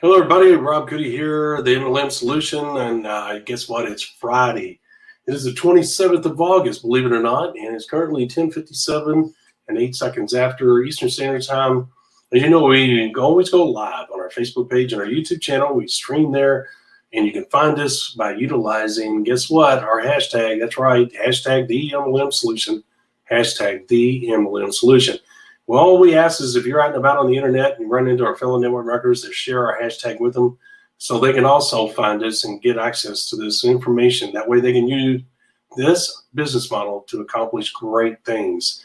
Hello, everybody. Rob Goody here, the MLM Solution, and guess what? It's Friday. It is the 27th of August, believe it or not, and it's currently 10:57 and 8 seconds after Eastern Standard Time. As you know, we always go live on our Facebook page and our YouTube channel. We stream there, and you can find us by utilizing, guess what? Our hashtag. That's right, hashtag the MLM Solution, hashtag the MLM Solution. Well, all we ask is if you're out and about on the internet and run into our fellow network marketers, to share our hashtag with them so they can also find us and get access to this information. That way they can use this business model to accomplish great things.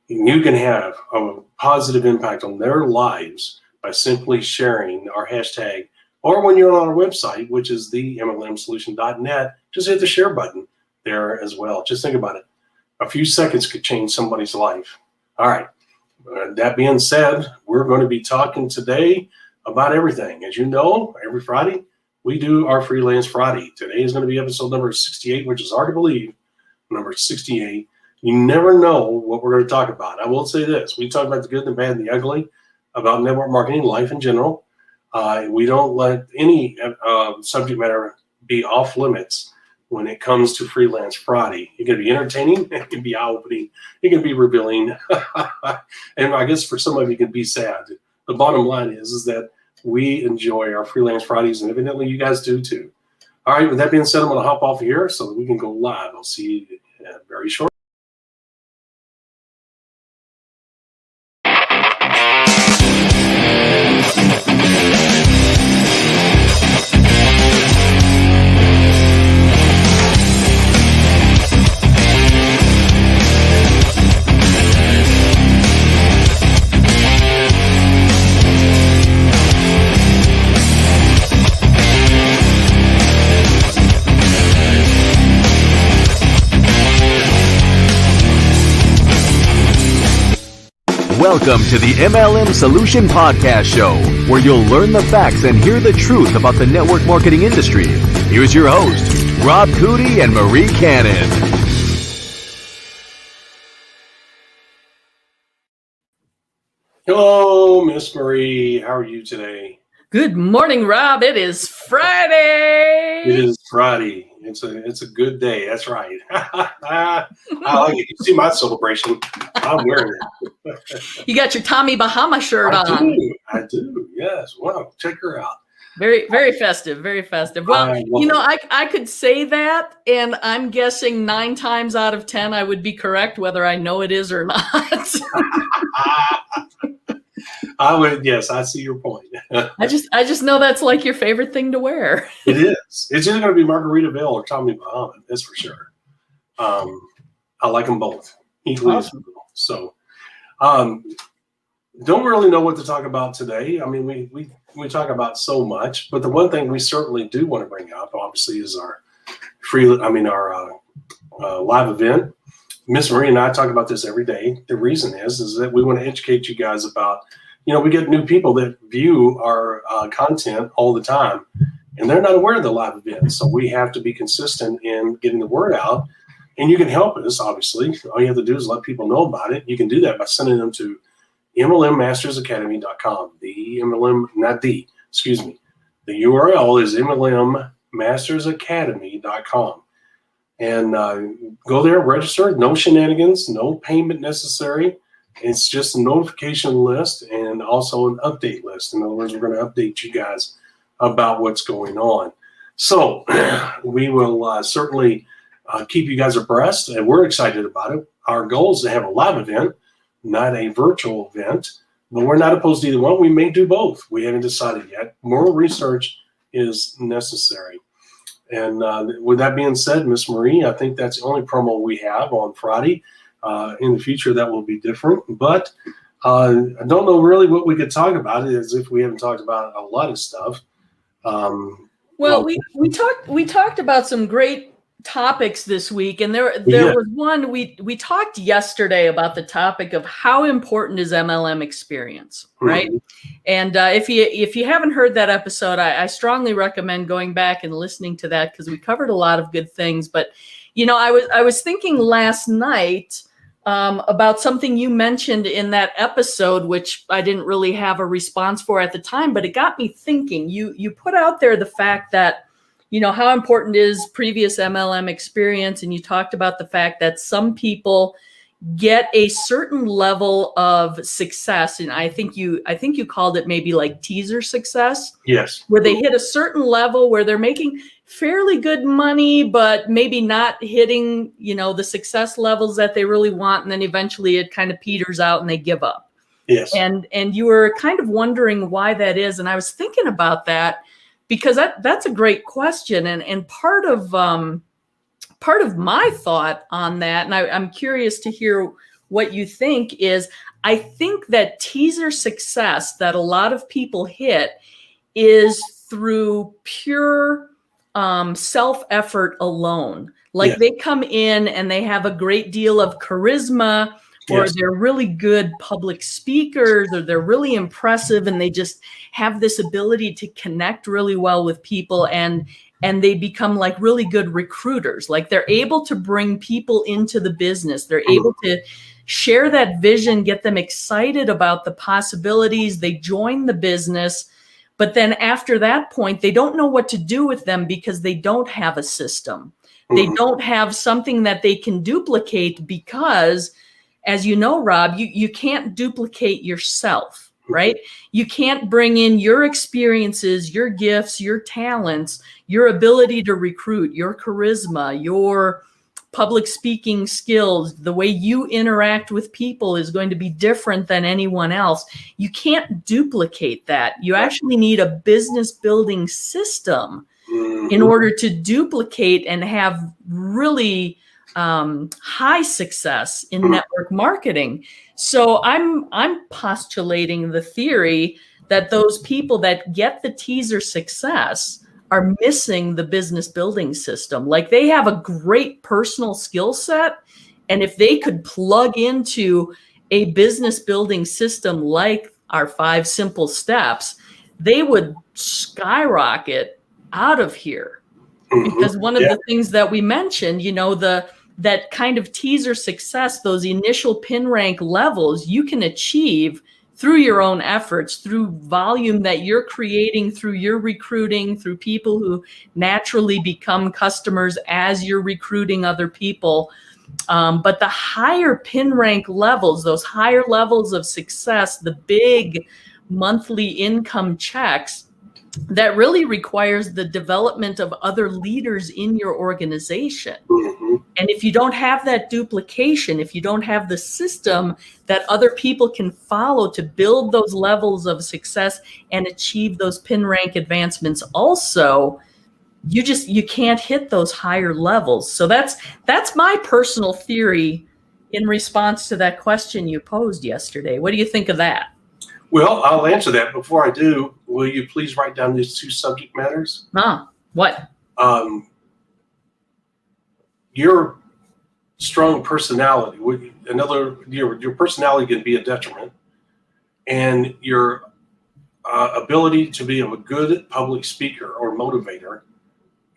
And you can have a positive impact on their lives by simply sharing our hashtag, or when you're on our website, which is the MLMsolution.net, just hit the share button there as well. Just think about it. A few seconds could change somebody's life. All right. That being said, we're going to be talking today about everything. As you know, every Friday, we do our Freelance Friday. Today is going to be episode number 68, which is hard to believe, number 68. You never know what we're going to talk about. I will say this. We talk about the good, the bad, and the ugly, about network marketing, life in general. We don't let any subject matter be off limits when it comes to Freelance Friday. It can be entertaining, it can be eye-opening, it can be revealing, and I guess for some of you it can be sad. The bottom line is that we enjoy our Freelance Fridays, and evidently you guys do too. All right, with that being said, I'm going to hop off here so that we can go live. I'll see you very shortly. Welcome to the MLM Solution Podcast Show, where you'll learn the facts and hear the truth about the network marketing industry. Here's your hosts, Rob Goody and Marie Cannon. Hello, Miss Marie. How are you today? Good morning, Rob. It is Friday. It is Friday. It's a good day. That's right. I like it. You see my celebration. I'm wearing it. You got your Tommy Bahama shirt on. I do. Yes. Wow. Check her out. Very, very festive. Very festive. Well, I could say that, and I'm guessing 9 times out of 10 I would be correct whether I know it is or not. I would. Yes, I see your point. I just know that's like your favorite thing to wear. It is. It's either going to be Margaritaville or Tommy Bahama. That's for sure. I like them both equally. Awesome. So, don't really know what to talk about today. I mean, we talk about so much, but the one thing we certainly do want to bring up, obviously, is our live event. Miss Marie and I talk about this every day. The reason is that we want to educate you guys about, we get new people that view our content all the time, and they're not aware of the live event. So we have to be consistent in getting the word out, and you can help us, obviously. All you have to do is let people know about it. You can do that by sending them to MLMmastersacademy.com. The URL is MLMmastersacademy.com. And go there, register, no shenanigans, no payment necessary. It's just a notification list and also an update list. In other words, we're going to update you guys about what's going on. So we will certainly keep you guys abreast, and we're excited about it. Our goal is to have a live event, not a virtual event, but we're not opposed to either one. We may do both. We haven't decided yet. More research is necessary. And with that being said, Miss Marie, I think that's the only promo we have on Friday. In the future, that will be different. But I don't know really what we could talk about, as if we haven't talked about a lot of stuff. We talked about some great topics this week, and there was one we talked yesterday about the topic of how important is MLM experience, right? Mm-hmm. And if you haven't heard that episode, I strongly recommend going back and listening to that, because we covered a lot of good things. But I was thinking last night about something you mentioned in that episode, which I didn't really have a response for at the time, but it got me thinking. You put out there the fact that, how important is previous MLM experience, and you talked about the fact that some people get a certain level of success, and I think you called it maybe like teaser success. Yes. Where they hit a certain level where they're making fairly good money, but maybe not hitting, the success levels that they really want. And then eventually it kind of peters out and they give up. Yes. And you were kind of wondering why that is. And I was thinking about that because that's a great question. And part of my thought on that, and I'm curious to hear what you think, is I think that teaser success that a lot of people hit is through pure self-effort alone. Like they come in and they have a great deal of charisma, or they're really good public speakers, or they're really impressive, and they just have this ability to connect really well with people, and they become like really good recruiters. Like they're able to bring people into the business. They're able to share that vision, get them excited about the possibilities. They join the business. But then after that point, they don't know what to do with them because they don't have a system. They don't have something that they can duplicate because, as you know, Rob, you can't duplicate yourself, right? You can't bring in your experiences, your gifts, your talents, your ability to recruit, your charisma, your public speaking skills. The way you interact with people is going to be different than anyone else. You can't duplicate that. You actually need a business building system in order to duplicate and have really high success in network marketing. So I'm postulating the theory that those people that get the teaser success are missing the business building system. Like they have a great personal skill set, and if they could plug into a business building system like our 5 simple steps, they would skyrocket out of here. Because one of the things that we mentioned, that kind of teaser success, those initial pin rank levels, you can achieve through your own efforts, through volume that you're creating, through your recruiting, through people who naturally become customers as you're recruiting other people. But the higher pin rank levels, those higher levels of success, the big monthly income checks, that really requires the development of other leaders in your organization. And if you don't have that duplication, if you don't have the system that other people can follow to build those levels of success and achieve those pin rank advancements also, you can't hit those higher levels. So that's my personal theory in response to that question you posed yesterday. What do you think of that? Well, I'll answer that. Before I do, will you please write down these 2 subject matters? What? Your strong personality. Your personality can be a detriment, and your ability to be a good public speaker or motivator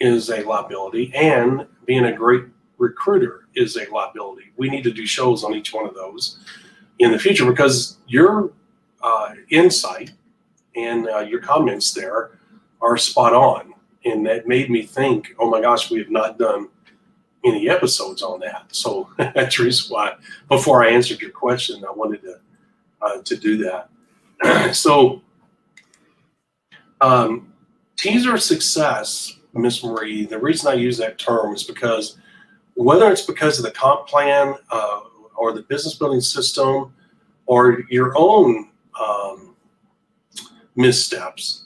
is a liability, and being a great recruiter is a liability. We need to do shows on each one of those in the future, because your insight and your comments there are spot on, and that made me think, oh my gosh, we have not done any episodes on that. So that's the reason why, before I answered your question, I wanted to do that. So teaser success, Miss Marie, the reason I use that term is because whether it's because of the comp plan or the business building system or your own missteps,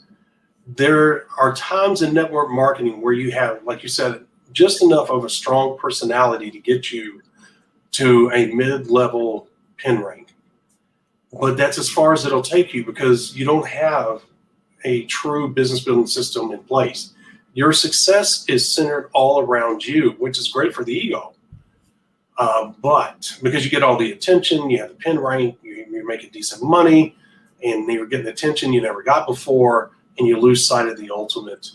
there are times in network marketing where you have, like you said, just enough of a strong personality to get you to a mid-level pin rank. But that's as far as it'll take you, because you don't have a true business building system in place. Your success is centered all around you, which is great for the ego. But because you get all the attention, you have the pin rank, you're making decent money, and you're getting attention you never got before, and you lose sight of the ultimate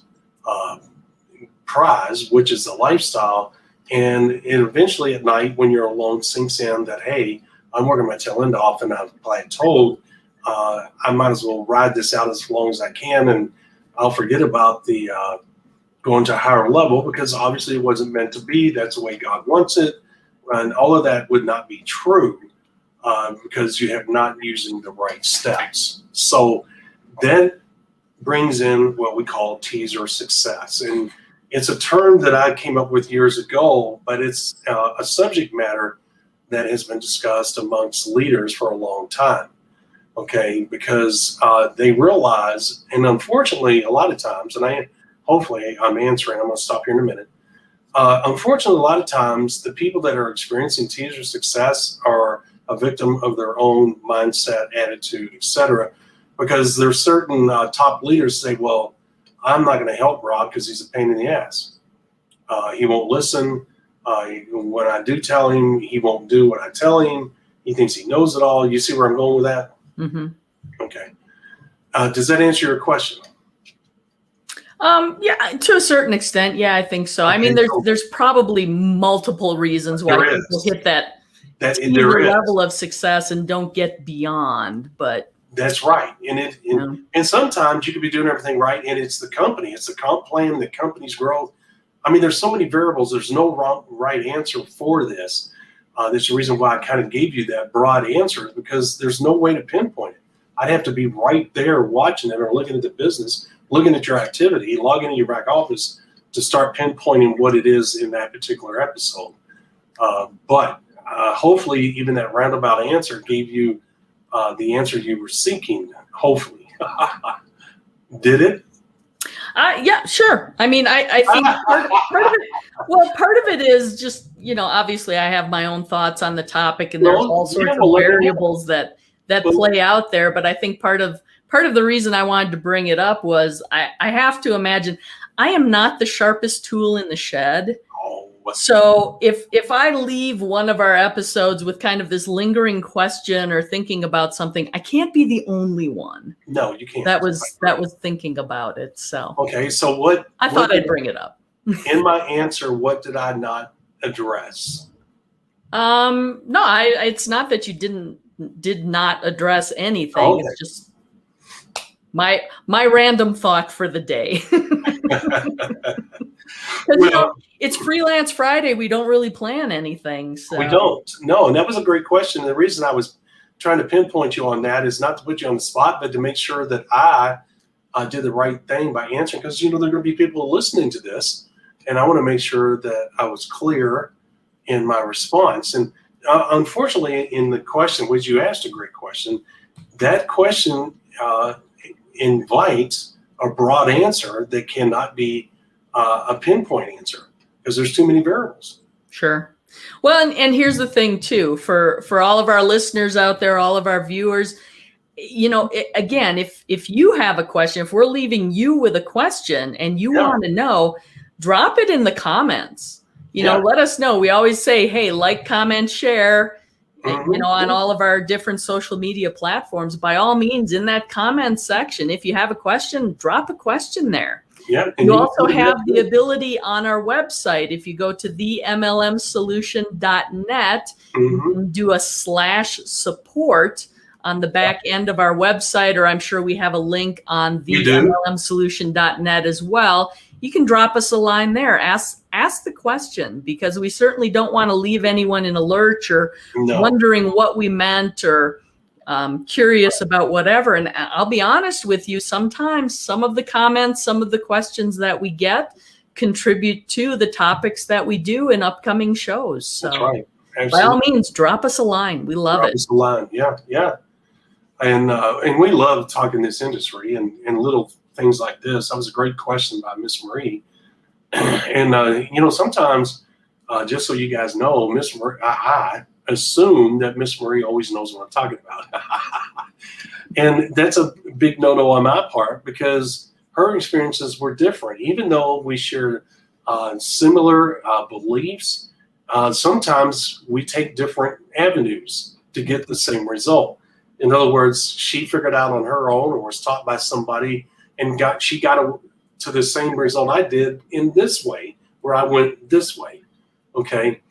prize, which is the lifestyle And it eventually at night when you're alone sinks in that, hey, I'm working my tail end off and I've told I might as well ride this out as long as I can, and I'll forget about the going to a higher level because obviously it wasn't meant to be. That's the way God wants it. And all of that would not be true because you have not using the right steps. So that brings in what we call teaser success. And it's a term that I came up with years ago, but it's a subject matter that has been discussed amongst leaders for a long time. Okay, because they realize, and unfortunately, a lot of times, and hopefully I'm answering, I'm going to stop here in a minute. Unfortunately, a lot of times, the people that are experiencing teaser success are a victim of their own mindset, attitude, etc. Because there's certain top leaders say, well, I'm not going to help Rob because he's a pain in the ass. He won't listen. When I do tell him, he won't do what I tell him. He thinks he knows it all. You see where I'm going with that? Mm-hmm. Okay. Does that answer your question? Yeah, to a certain extent. Yeah, I think so. Okay, I mean, there's probably multiple reasons why people hit that level of success and don't get beyond, but that's right. And sometimes you could be doing everything right, and it's the company, it's the comp plan, the company's growth. I mean, there's so many variables. There's no right answer for this. That's the reason why I kind of gave you that broad answer, because there's no way to pinpoint it. I'd have to be right there watching it or looking at the business, looking at your activity, logging into your back office to start pinpointing what it is in that particular episode. But hopefully even that roundabout answer gave you the answer you were seeking, hopefully. Did it? Yeah, sure. I mean, I think part of it is just, obviously I have my own thoughts on the topic, and there's all sorts of variables that play out there. But I think part of the reason I wanted to bring it up was I have to imagine I am not the sharpest tool in the shed. So if I leave one of our episodes with kind of this lingering question or thinking about something, I can't be the only one. No, you can't. That was thinking about it. So okay, so what? I thought I'd bring it up. In my answer, what did I not address? No, it's not that you did not address anything. Okay. It's just my random thought for the day. Well, it's Freelance Friday. We don't really plan anything. So. We don't. No, and that was a great question. And the reason I was trying to pinpoint you on that is not to put you on the spot, but to make sure that I did the right thing by answering, because, there are going to be people listening to this, and I want to make sure that I was clear in my response. And unfortunately, in the question, which you asked a great question, that question invites a broad answer that cannot be a pinpoint answer, because there's too many variables. Sure. Well, and here's the thing too, for all of our listeners out there, all of our viewers, again, if you have a question, if we're leaving you with a question and you want to know, drop it in the comments. Let us know. We always say, hey, like, comment, share, on all of our different social media platforms. By all means, in that comment section, if you have a question, drop a question there. Yeah. You also have the ability on our website. If you go to themlmsolution.net, you can do a /support on the back end of our website, or I'm sure we have a link on themlmsolution.net as well. You can drop us a line there. Ask the question, because we certainly don't want to leave anyone in a lurch or wondering what we meant or curious about whatever. And I'll be honest with you, sometimes some of the comments, some of the questions that we get contribute to the topics that we do in upcoming shows. So that's right. By all means, drop us a line. We love it. Drop us a line. Yeah. And we love talking this industry and little things like this. That was a great question by Miss Marie. And, sometimes, just so you guys know, Miss Marie, I assume that Miss Marie always knows what I'm talking about. And that's a big no-no on my part, because her experiences were different. Even though we share similar beliefs, sometimes we take different avenues to get the same result. In other words, she figured out on her own or was taught by somebody, and she got to the same result I did in this way, where I went this way. Okay.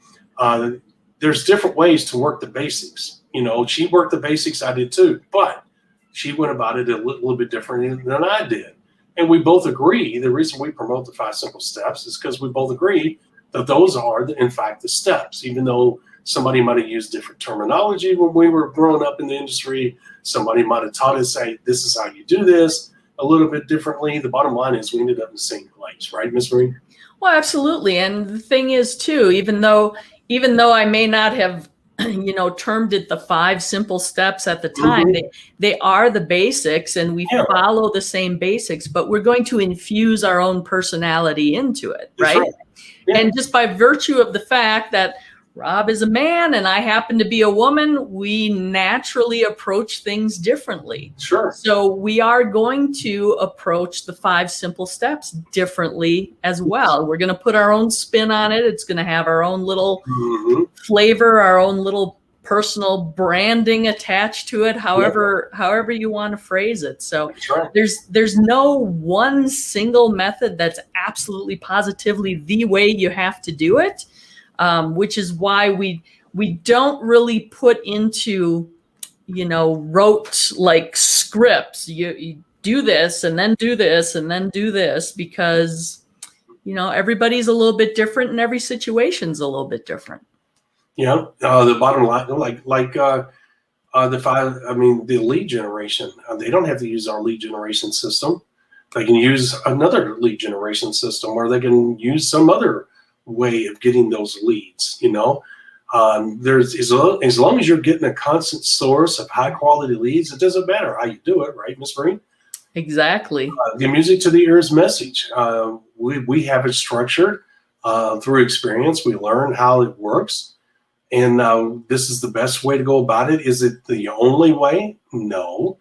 There's different ways to work the basics. She worked the basics. I did too, but she went about it a little bit different than I did. And we both agree. The reason we promote the 5 simple steps is because we both agree that those are, in fact, the steps, even though somebody might have used different terminology when we were growing up in the industry. Somebody might have taught us, hey, this is how you do this a little bit differently. The bottom line is we ended up in the same place, right, Ms. Marie? Well, absolutely. And the thing is, too, even though I may not have, termed it the 5 simple steps at the time, they are the basics, and we follow the same basics, but we're going to infuse our own personality into it, right? Yeah. And just by virtue of the fact that Rob is a man and I happen to be a woman, we naturally approach things differently. Sure. So we are going to approach the 5 simple steps differently as well. We're going to put our own spin on it. It's going to have our own little flavor, our own little personal branding attached to it, however you want to phrase it. So there's no one single method that's absolutely positively the way you have to do it. Which is why we don't really put into, rote like scripts. You do this and then do this and then do this, because, everybody's a little bit different and every situation's a little bit different. Yeah. The bottom line, the lead generation, they don't have to use our lead generation system. They can use another lead generation system, or they can use some other way of getting those leads. There's as long as you're getting a constant source of high quality leads, it doesn't matter how you do it, right, Ms. Marie? Exactly. The music to the ears message, we have it structured through experience. We learn how it works, and this is the best way to go about it. Is it the only way? No.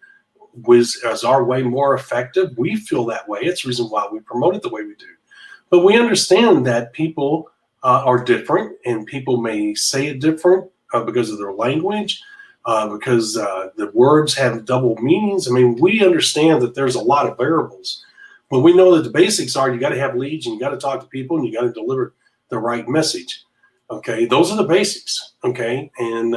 Is our way more effective? We feel that way. It's the reason why we promote it the way we do. But we understand that people are different, and people may say it different because of their language, because the words have double meanings. I mean, we understand that there's a lot of variables, but we know that the basics are you got to have leads, and you got to talk to people, and you got to deliver the right message. Okay, those are the basics. Okay, and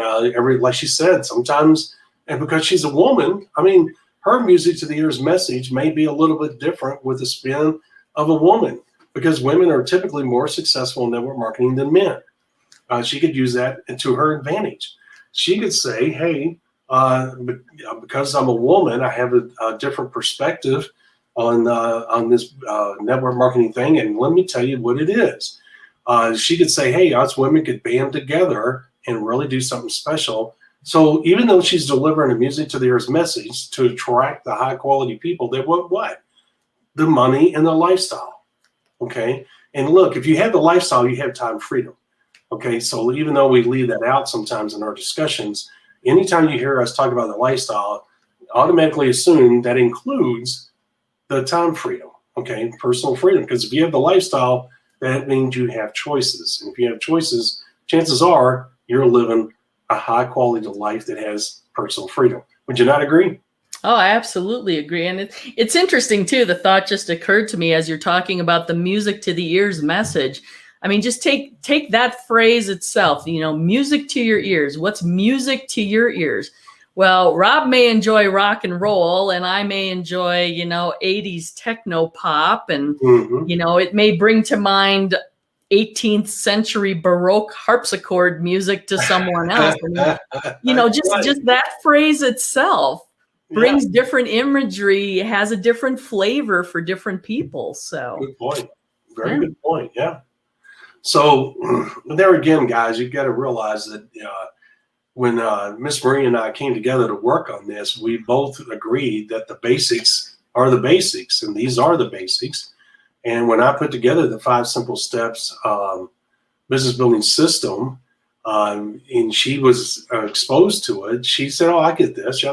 like she said, sometimes, and because she's a woman, I mean, her music to the ears message may be a little bit different with the spin of a woman, because women are typically more successful in network marketing than men. She could use that to her advantage. She could say, hey, because I'm a woman, I have a different perspective on this network marketing thing, and let me tell you what it is. She could say, hey, us women could band together and really do something special. So even though she's delivering a music to the ears message to attract the high quality people, they want what? The money and the lifestyle. Okay. And look, if you have the lifestyle, you have time freedom. Okay. So even though we leave that out sometimes in our discussions, anytime you hear us talk about the lifestyle, automatically assume that includes the time freedom. Okay. Personal freedom. Because if you have the lifestyle, that means you have choices. And if you have choices, chances are you're living a high quality life that has personal freedom. Would you not agree? Oh, I absolutely agree. And it's interesting, too. The thought just occurred to me as you're talking about the music to the ears message. I mean, just take that phrase itself, music to your ears. What's music to your ears? Well, Rob may enjoy rock and roll, and I may enjoy, 80s techno pop. And, it may bring to mind 18th century Baroque harpsichord music to someone else. And, just that phrase itself brings different imagery, has a different flavor for different people. So good point. Very good point. Yeah. So there again, guys, you got to realize that when Miss Marie and I came together to work on this, we both agreed that the basics are the basics, and these are the basics. And when I put together the 5 simple steps business building system, and she was exposed to it, she said, "Oh, I get this.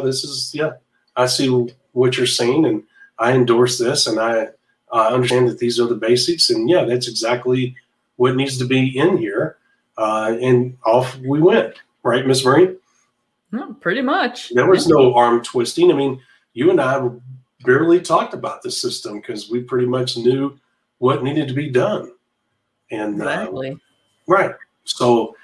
I see what you're saying, and I endorse this, and I understand that these are the basics, and that's exactly what needs to be in here." And off we went, right, Miss Marie? No, pretty much. There was no arm twisting. I mean, you and I barely talked about the system because we pretty much knew what needed to be done. And exactly. Right. So,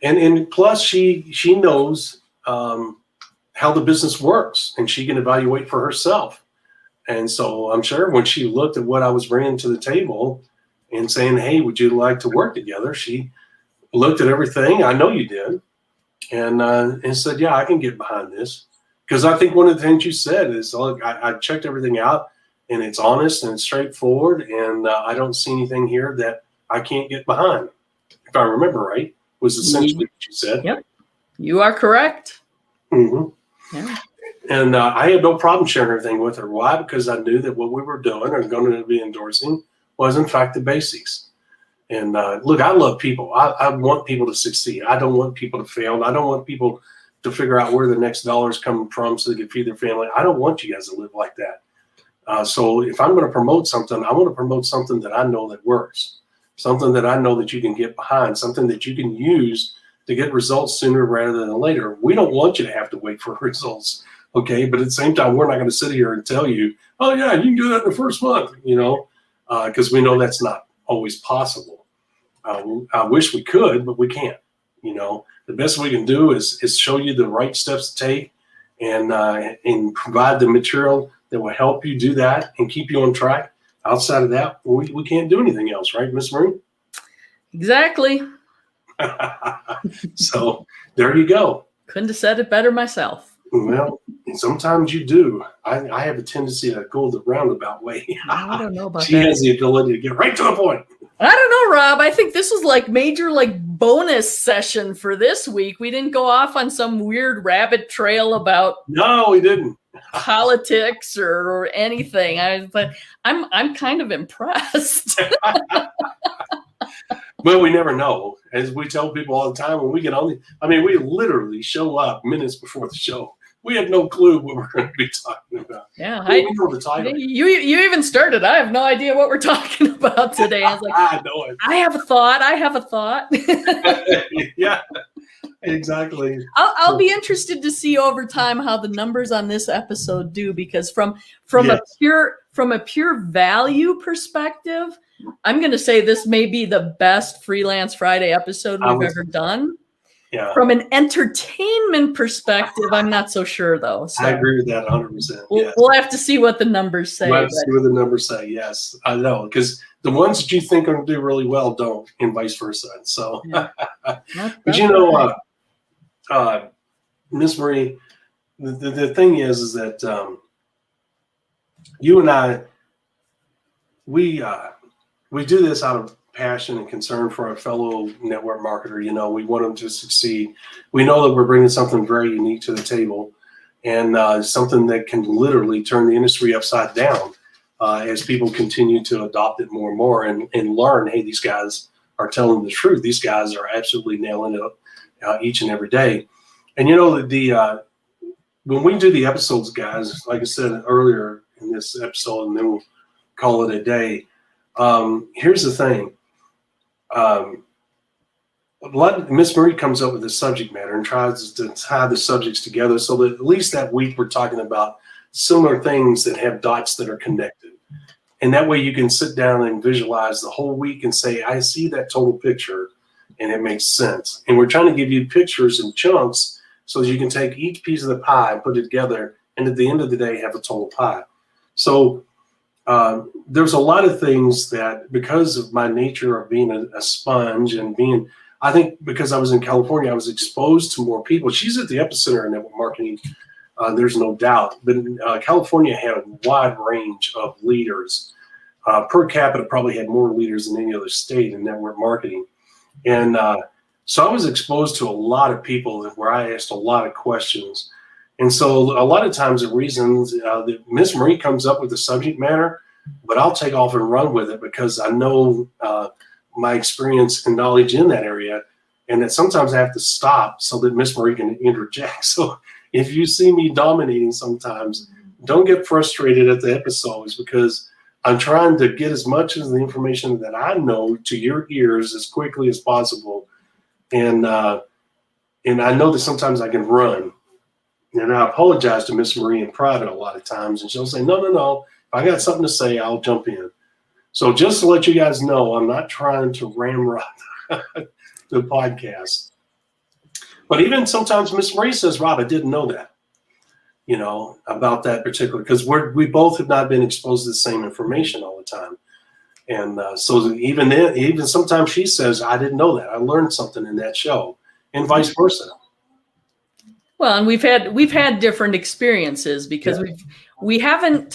and plus she knows how the business works, and she can evaluate for herself. And so I'm sure when she looked at what I was bringing to the table and saying, "Hey, would you like to work together?" She looked at everything. I know you did, and said, "Yeah, I can get behind this." Because I think one of the things you said is, "Look, I checked everything out, and it's honest and it's straightforward, and I don't see anything here that I can't get behind." If I remember right, was essentially what you said. Yep, you are correct. Mm-hmm. Yeah. And I had no problem sharing everything with her. Why? Because I knew that what we were doing and going to be endorsing was, in fact, the basics. And look, I love people. I want people to succeed. I don't want people to fail. I don't want people to figure out where the next dollar's coming from so they can feed their family. I don't want you guys to live like that. So if I'm going to promote something, I want to promote something that I know that works, something that I know that you can get behind, something that you can use to get results sooner rather than later. We don't want you to have to wait for results, okay? But at the same time, we're not going to sit here and tell you, "Oh yeah, you can do that in the first month," because we know that's not always possible. I wish we could, but we can't. The best we can do is show you the right steps to take, and provide the material that will help you do that and keep you on track. Outside of that, we can't do anything else, right, Miss Marie? Exactly. So there you go. Couldn't have said it better myself. Well, sometimes you do. I have a tendency to go the roundabout way. I don't know about She that. has the ability to get right to the point. I don't know, Rob. I think this was like major bonus session for this week. We didn't go off on some weird rabbit trail about No, we didn't. politics or anything. I'm kind of impressed. Well, we never know. As we tell people all the time, when we we literally show up minutes before the show. We have no clue what we're going to be talking about. Yeah, We know the title. you even started. I have no idea what we're talking about today. I was like, I know it. I have a thought. Yeah, exactly. I'll be interested to see over time how the numbers on this episode do, because from a pure value perspective, I'm going to say this may be the best Freelance Friday episode we've ever done. Yeah. From an entertainment perspective, I'm not so sure though. So I agree with that 100%. Yes. we'll have to see what the numbers say. We'll have to see what the numbers say. Yes, I know, because the ones that you think are going to do really well don't, and vice versa. So, Yeah. but Miss Marie, the thing is that you and I, we do this out of passion and concern for our fellow network marketer. We want them to succeed. We know that we're bringing something very unique to the table, and something that can literally turn the industry upside down as people continue to adopt it more and more and learn, hey, these guys are telling the truth. These guys are absolutely nailing it each and every day. And when we do the episodes, guys, like I said earlier in this episode, and then we'll call it a day. Here's the thing. Miss Marie comes up with the subject matter and tries to tie the subjects together so that at least that week we're talking about similar things that have dots that are connected. And that way you can sit down and visualize the whole week and say, I see that total picture and it makes sense. And we're trying to give you pictures in chunks so that you can take each piece of the pie and put it together, and at the end of the day have a total pie. So there's a lot of things that, because of my nature of being a sponge and I think because I was in California, I was exposed to more people. She's at the epicenter of network marketing, there's no doubt. But California had a wide range of leaders. Per capita probably had more leaders than any other state in network marketing. And so I was exposed to a lot of people where I asked a lot of questions. And so a lot of times the reasons that Miss Marie comes up with the subject matter, but I'll take off and run with it because I know my experience and knowledge in that area, and that sometimes I have to stop so that Miss Marie can interject. So if you see me dominating sometimes, don't get frustrated at the episodes, because I'm trying to get as much of the information that I know to your ears as quickly as possible. And I know that sometimes I can run. And I apologize to Miss Marie in private a lot of times, and she'll say, no. If I got something to say, I'll jump in. So just to let you guys know, I'm not trying to ramrod the podcast. But even sometimes Miss Marie says, Rob, I didn't know that, about that particular, because we both have not been exposed to the same information all the time. And so even then, even sometimes she says, I didn't know that. I learned something in that show, and vice versa. Well, and we've had different experiences because we haven't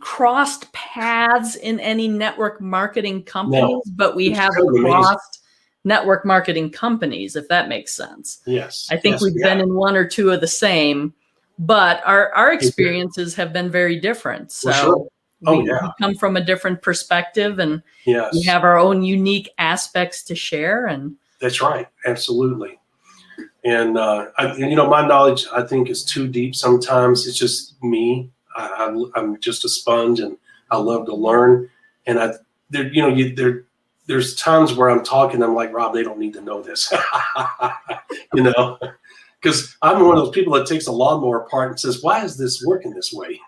crossed paths in any network marketing companies, but we have crossed network marketing companies, if that makes sense. Yes. I think we've been in one or two of the same, but our experiences have been very different. So we come from a different perspective, and we have our own unique aspects to share. And that's right. Absolutely. And, my knowledge, I think, is too deep. Sometimes it's just me. I'm just a sponge, and I love to learn. And there's times where I'm talking, I'm like, Rob, they don't need to know this, because I'm one of those people that takes a lawnmower apart and says, why is this working this way?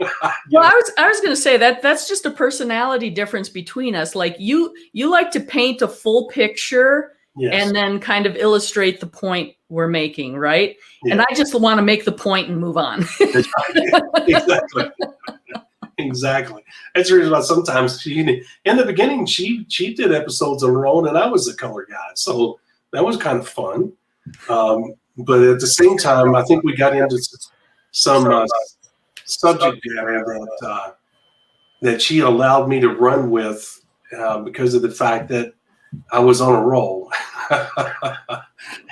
Well, I was going to say that's just a personality difference between us. Like you like to paint a full picture. Yes. And then kind of illustrate the point we're making, right? Yeah. And I just want to make the point and move on. That's right. Exactly. That's the reason why sometimes in the beginning, she did episodes on her own, and I was the color guy. So that was kind of fun. But at the same time, I think we got into some subject matter that she allowed me to run with because of the fact that I was on a roll.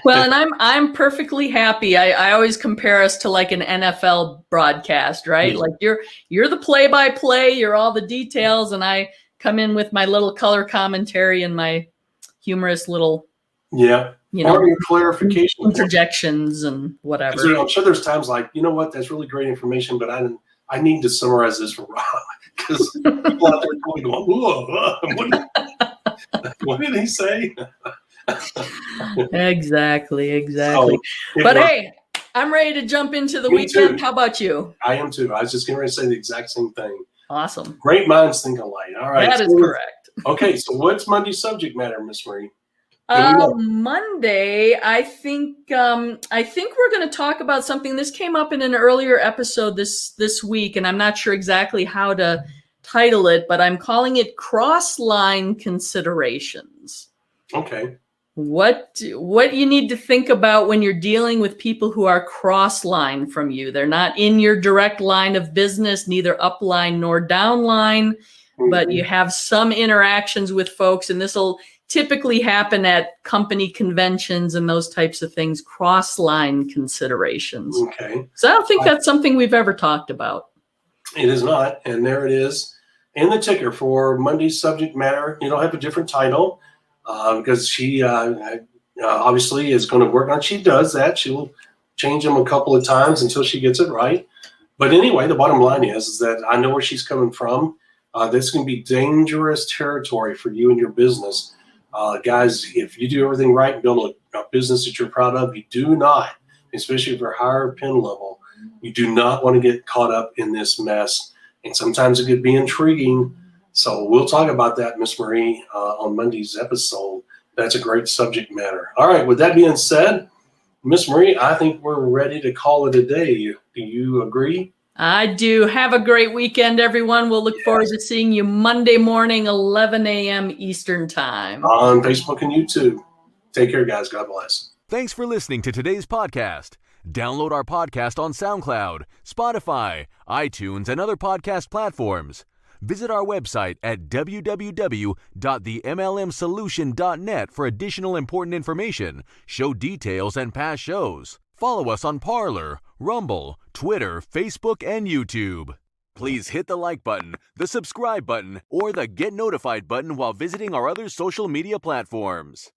Well, and I'm perfectly happy. I always compare us to like an NFL broadcast, right? Yeah. Like you're the play-by-play, you're all the details, and I come in with my little color commentary and my humorous little clarification interjections and whatever. I'm sure there's times like, that's really great information, but I need to summarize this for Rob, because people out there going, whoa, what did he say? Exactly. So, but hey, I'm ready to jump into the weekend. How about you? I am too. I was just getting ready to say the exact same thing. Awesome. Great minds think alike. All right. That is correct. Okay, so what's Monday's subject matter, Miss Marie? Monday, I think we're going to talk about something. This came up in an earlier episode this week, and I'm not sure exactly how to title it, but I'm calling it Cross-Line Considerations. Okay. What you need to think about when you're dealing with people who are cross-line from you. They're not in your direct line of business, neither upline nor downline, but you have some interactions with folks, and this will typically happen at company conventions and those types of things, cross-line considerations. Okay. So I don't think that's something we've ever talked about. It is not, and there it is in the ticker for Monday's subject matter. You don't have a different title. Because she obviously is going to work on. She does that. She will change them a couple of times until she gets it right. But anyway, the bottom line is that I know where she's coming from. This can be dangerous territory for you and your business. Guys, if you do everything right and build a business that you're proud of, you do not, especially if you're higher pin level, you do not want to get caught up in this mess. And sometimes it could be intriguing. So we'll talk about that, Miss Marie, on Monday's episode. That's a great subject matter. All right. With that being said, Miss Marie, I think we're ready to call it a day. Do you agree? I do. Have a great weekend, everyone. We'll look forward to seeing you Monday morning, 11 a.m. Eastern Time. On Facebook and YouTube. Take care, guys. God bless. Thanks for listening to today's podcast. Download our podcast on SoundCloud, Spotify, iTunes, and other podcast platforms. Visit our website at www.themlmsolution.net for additional important information, show details, and past shows. Follow us on Parler, Rumble, Twitter, Facebook, and YouTube. Please hit the like button, the subscribe button, or the get notified button while visiting our other social media platforms.